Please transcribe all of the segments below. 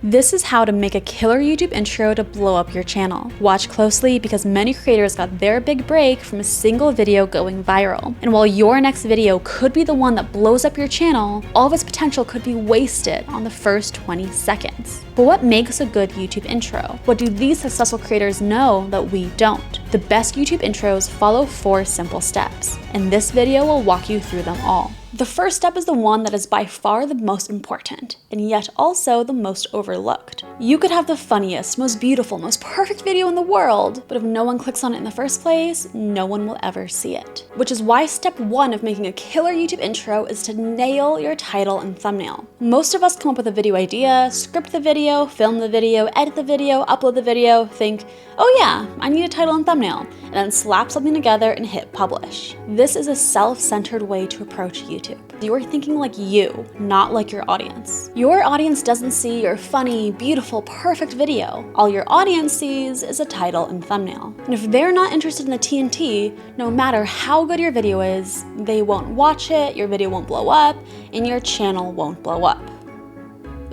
This is how to make a killer YouTube intro to blow up your channel. Watch closely because many creators got their big break from a single video going viral. And while your next video could be the one that blows up your channel, all of its potential could be wasted on the first 20 seconds. But what makes a good YouTube intro? What do these successful creators know that we don't? The best YouTube intros follow 4 simple steps, and this video will walk you through them all. The first step is the one that is by far the most important, and yet also the most overlooked. You could have the funniest, most beautiful, most perfect video in the world, but if no one clicks on it in the first place, no one will ever see it. Which is why step 1 of making a killer YouTube intro is to nail your title and thumbnail. Most of us come up with a video idea, script the video, film the video, edit the video, upload the video, think, oh yeah, I need a title and thumbnail, and then slap something together and hit publish. This is a self-centered way to approach YouTube. You're thinking like you, not like your audience. Your audience doesn't see your funny, beautiful, perfect video. All your audience sees is a title and thumbnail. And if they're not interested in the TNT, no matter how good your video is, they won't watch it, your video won't blow up, and your channel won't blow up.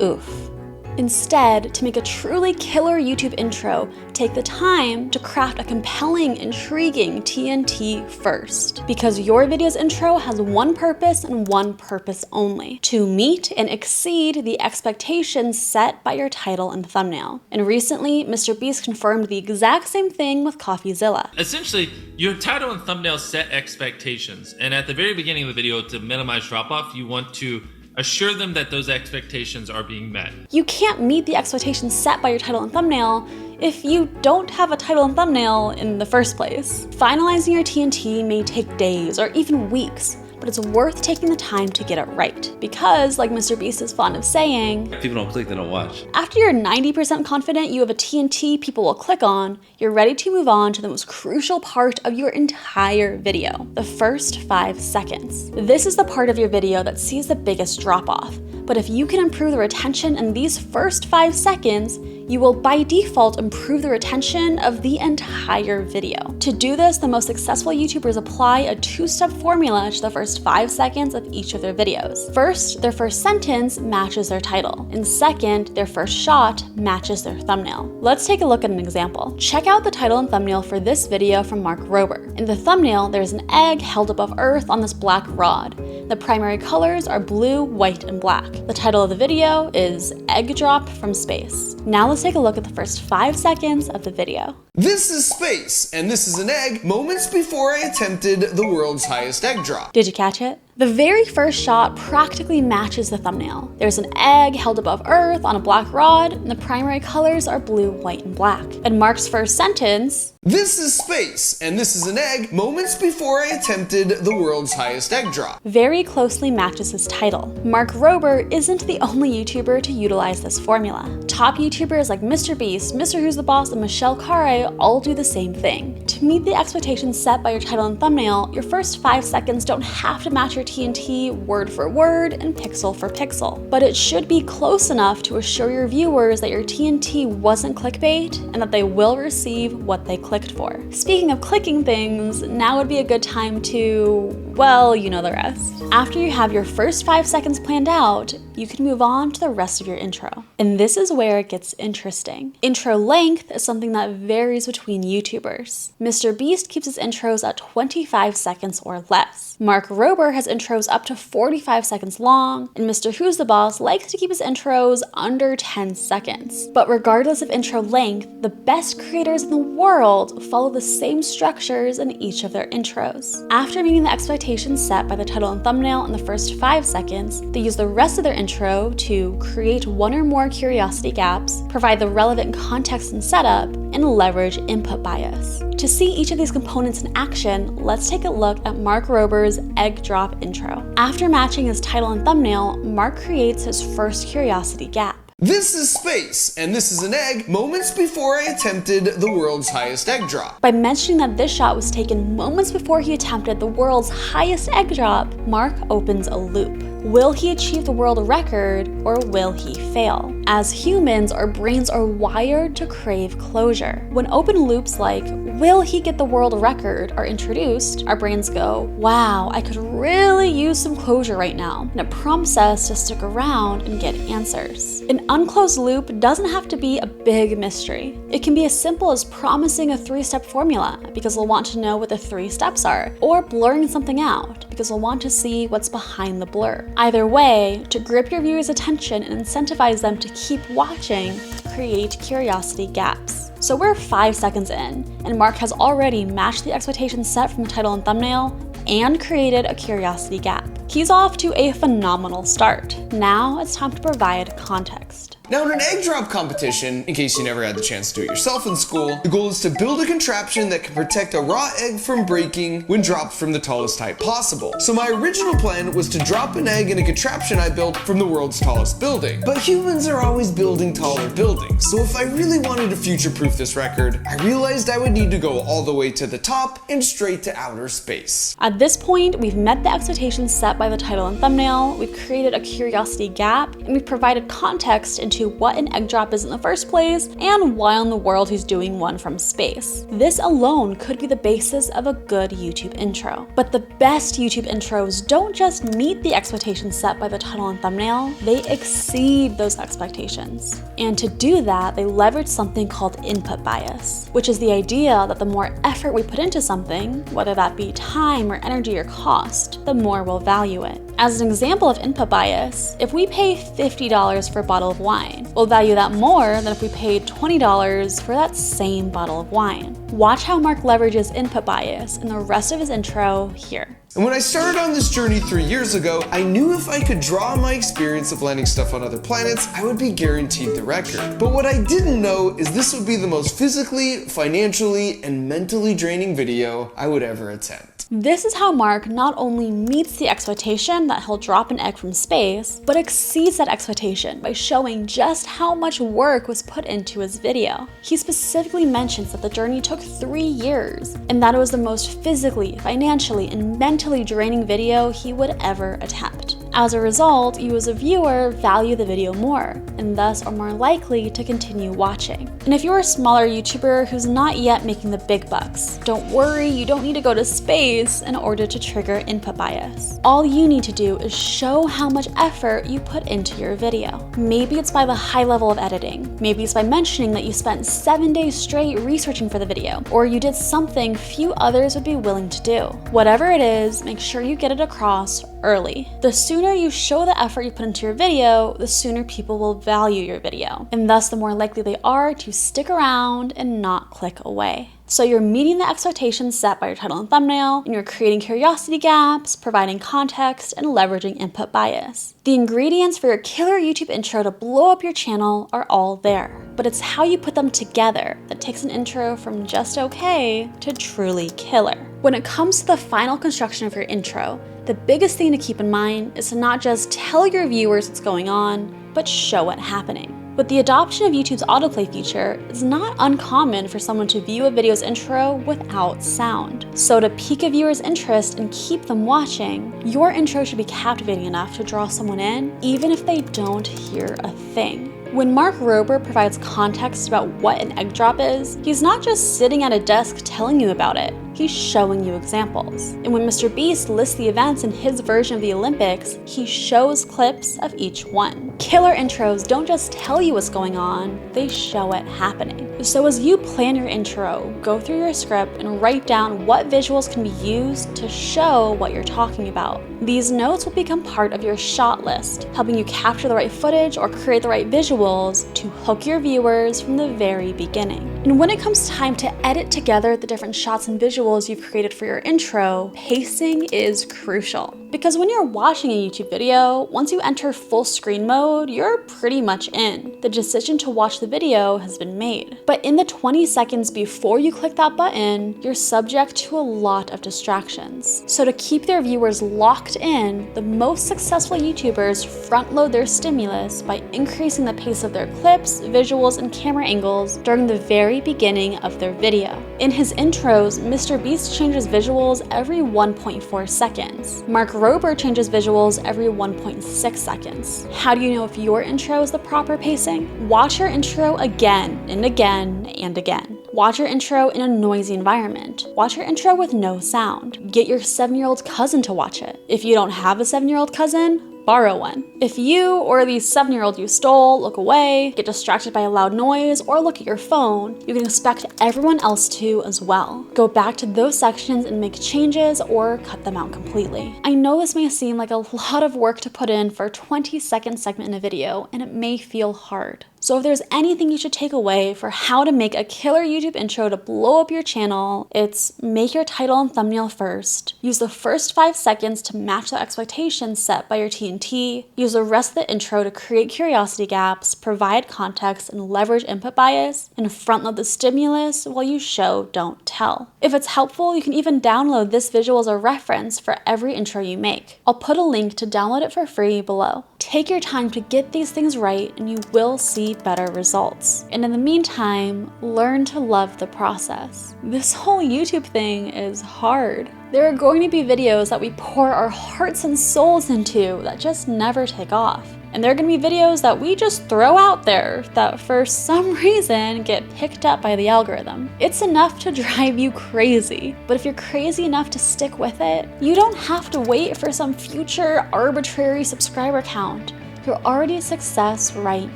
Oof. Instead, to make a truly killer YouTube intro, take the time to craft a compelling, intriguing TNT first. Because your video's intro has one purpose and one purpose only: to meet and exceed the expectations set by your title and thumbnail. And recently, Mr. Beast confirmed the exact same thing with CoffeeZilla. Essentially, your title and thumbnail set expectations, and at the very beginning of the video, to minimize drop-off, you want to assure them that those expectations are being met. You can't meet the expectations set by your title and thumbnail if you don't have a title and thumbnail in the first place. Finalizing your TNT may take days or even weeks, but it's worth taking the time to get it right. Because, like Mr. Beast is fond of saying, if people don't click, they don't watch. After you're 90% confident you have a TNT people will click on, you're ready to move on to the most crucial part of your entire video, the first 5 seconds. This is the part of your video that sees the biggest drop-off. But if you can improve the retention in these first 5 seconds, you will by default improve the retention of the entire video. To do this, the most successful YouTubers apply a 2-step formula to the first 5 seconds of each of their videos. First, their first sentence matches their title, and second, their first shot matches their thumbnail. Let's take a look at an example. Check out the title and thumbnail for this video from Mark Rober. In the thumbnail, there's an egg held above earth on this black rod. The primary colors are blue, white, and black. The title of the video is Egg Drop from Space. Now let's take a look at the first 5 seconds of the video. This is space, and this is an egg moments before I attempted the world's highest egg drop. Did you catch it? The very first shot practically matches the thumbnail. There's an egg held above earth on a black rod, and the primary colors are blue, white, and black. And Mark's first sentence, this is space, and this is an egg moments before I attempted the world's highest egg drop, very closely matches his title. Mark Rober isn't the only YouTuber to utilize this formula. Top YouTubers like Mr. Beast, Mr. Who's the Boss, and Michelle Khare all do the same thing. To meet the expectations set by your title and thumbnail, your first 5 seconds don't have to match your TNT word for word and pixel for pixel, but it should be close enough to assure your viewers that your TNT wasn't clickbait and that they will receive what they clicked for. Speaking of clicking things, now would be a good time to, well, you know the rest. After you have your first 5 seconds planned out, you can move on to the rest of your intro. And this is where it gets interesting. Intro length is something that varies between YouTubers. Mr. Beast keeps his intros at 25 seconds or less. Mark Rober has intros up to 45 seconds long, and Mr. Who's the Boss likes to keep his intros under 10 seconds. But regardless of intro length, the best creators in the world follow the same structures in each of their intros. After meeting the expectations set by the title and thumbnail in the first 5 seconds, they use the rest of their intro to create 1 or more curiosity gaps, provide the relevant context and setup, and leverage input bias. To see each of these components in action, let's take a look at Mark Rober's egg drop intro. After matching his title and thumbnail, Mark creates his first curiosity gap. This is space, and this is an egg moments before I attempted the world's highest egg drop. By mentioning that this shot was taken moments before he attempted the world's highest egg drop, Mark opens a loop. Will he achieve the world record, or will he fail? As humans, our brains are wired to crave closure. When open loops like, will he get the world record, are introduced, our brains go, wow, I could really use some closure right now, and it prompts us to stick around and get answers. An unclosed loop doesn't have to be a big mystery. It can be as simple as promising a 3-step formula because we'll want to know what the 3 steps are, or blurring something out because we'll want to see what's behind the blur. Either way, to grip your viewers' attention and incentivize them to keep watching, create curiosity gaps. So we're 5 seconds in, and Mark has already matched the expectations set from the title and thumbnail and created a curiosity gap. He's off to a phenomenal start. Now it's time to provide context. Now, in an egg drop competition, in case you never had the chance to do it yourself in school, the goal is to build a contraption that can protect a raw egg from breaking when dropped from the tallest height possible. So my original plan was to drop an egg in a contraption I built from the world's tallest building. But humans are always building taller buildings, so if I really wanted to future-proof this record, I realized I would need to go all the way to the top and straight to outer space. At this point, we've met the expectations set by the title and thumbnail, we've created a curiosity gap, and we've provided context into what an egg drop is in the first place and why in the world he's doing one from space. This alone could be the basis of a good YouTube intro. But the best YouTube intros don't just meet the expectations set by the title and thumbnail, they exceed those expectations. And to do that, they leverage something called input bias, which is the idea that the more effort we put into something, whether that be time or energy or cost, the more we'll value it. As an example of input bias, if we pay $50 for a bottle of wine, we'll value that more than if we paid $20 for that same bottle of wine. Watch how Mark leverages input bias in the rest of his intro here. And when I started on this journey 3 years ago, I knew if I could draw on my experience of landing stuff on other planets, I would be guaranteed the record. But what I didn't know is this would be the most physically, financially, and mentally draining video I would ever attempt. This is how Mark not only meets the expectation that he'll drop an egg from space, but exceeds that expectation by showing just how much work was put into his video. He specifically mentions that the journey took 3 years, and that it was the most physically, financially, and mentally draining video he would ever attempt. As a result, you as a viewer value the video more, and thus are more likely to continue watching. And if you're a smaller YouTuber who's not yet making the big bucks, don't worry, you don't need to go to space in order to trigger input bias. All you need to do is show how much effort you put into your video. Maybe it's by the high level of editing. Maybe it's by mentioning that you spent 7 days straight researching for the video, or you did something few others would be willing to do. Whatever it is, make sure you get it across early. The sooner you show the effort you put into your video, the sooner people will value your video, and thus the more likely they are to stick around and not click away. So you're meeting the expectations set by your title and thumbnail, and you're creating curiosity gaps, providing context, and leveraging input bias. The ingredients for your killer YouTube intro to blow up your channel are all there, but it's how you put them together that takes an intro from just okay to truly killer. When it comes to the final construction of your intro, the biggest thing to keep in mind is to not just tell your viewers what's going on, but show it happening. With the adoption of YouTube's autoplay feature, it's not uncommon for someone to view a video's intro without sound. So to pique a viewer's interest and keep them watching, your intro should be captivating enough to draw someone in, even if they don't hear a thing. When Mark Rober provides context about what an egg drop is, he's not just sitting at a desk telling you about it. He's showing you examples. And when Mr. Beast lists the events in his version of the Olympics, he shows clips of each one. Killer intros don't just tell you what's going on, they show it happening. So as you plan your intro, go through your script and write down what visuals can be used to show what you're talking about. These notes will become part of your shot list, helping you capture the right footage or create the right visuals to hook your viewers from the very beginning. And when it comes time to edit together the different shots and visuals you've created for your intro, pacing is crucial. Because when you're watching a YouTube video, once you enter full screen mode, you're pretty much in. The decision to watch the video has been made. But in the 20 seconds before you click that button, you're subject to a lot of distractions. So to keep their viewers locked in, the most successful YouTubers front load their stimulus by increasing the pace of their clips, visuals, and camera angles during the very beginning of their video. In his intros, Mr. Beast changes visuals every 1.4 seconds. Mark Rober changes visuals every 1.6 seconds. How do you know if your intro is the proper pacing? Watch your intro again and again and again. Watch your intro in a noisy environment. Watch your intro with no sound. Get your 7-year-old cousin to watch it. If you don't have a 7-year-old cousin, borrow one. If you or the 7-year-old you stole look away, get distracted by a loud noise, or look at your phone, you can expect everyone else to as well. Go back to those sections and make changes or cut them out completely. I know this may seem like a lot of work to put in for a 20-second segment in a video, and it may feel hard. So if there's anything you should take away for how to make a killer YouTube intro to blow up your channel, it's make your title and thumbnail first, use the first 5 seconds to match the expectations set by your TNT, use the rest of the intro to create curiosity gaps, provide context, and leverage input bias, and front-load the stimulus while you show, don't tell. If it's helpful, you can even download this visual as a reference for every intro you make. I'll put a link to download it for free below. Take your time to get these things right and you will see better results. And in the meantime, learn to love the process. This whole YouTube thing is hard. There are going to be videos that we pour our hearts and souls into that just never take off. And there are going to be videos that we just throw out there that for some reason get picked up by the algorithm. It's enough to drive you crazy. But if you're crazy enough to stick with it, you don't have to wait for some future arbitrary subscriber count. You're already a success right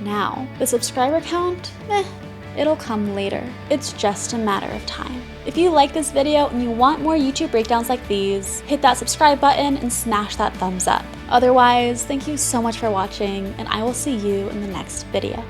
now. The subscriber count? It'll come later. It's just a matter of time. If you like this video and you want more YouTube breakdowns like these, hit that subscribe button and smash that thumbs up. Otherwise, thank you so much for watching, and I will see you in the next video.